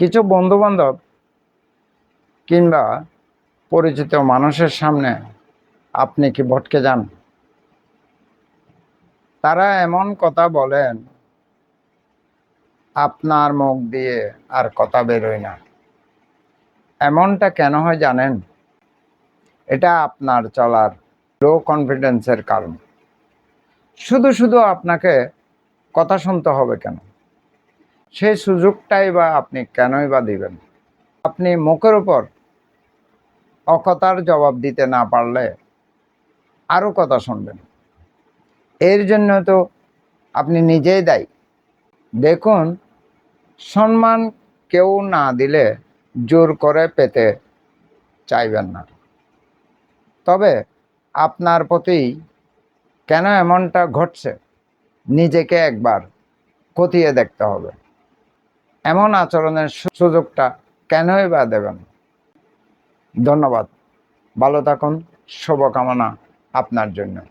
কিছু বন্ধুবান্ধব কিংবা পরিচিত মানুষের সামনে আপনি কি ভটকে যান? তারা এমন কথা বলেন, আপনার মুখ দিয়ে আর কথা বেরোয় না। এমনটা কেন হয় জানেন? এটা আপনার চলার লো কনফিডেন্সের কারণ। শুধু শুধু আপনাকে কথা শুনতে হবে কেন? সেই সুযোগটাই বা আপনি কেনই বা দিবেন? আপনি মুখের উপর অকথার জবাব দিতে না পারলে আরও কথা শুনবেন। এর জন্য তো আপনি নিজেই দায়ী। দেখুন, সম্মান কেউ না দিলে জোর করে পেতে চাইবেন না। তবে আপনার প্রতি কেন এমনটা ঘটছে, নিজেকে একবার খতিয়ে দেখতে হবে। এমন আচরণের সুযোগটা কেনই বা দেবেন? ধন্যবাদ। ভালো থাকুন। শুভকামনা আপনার জন্য।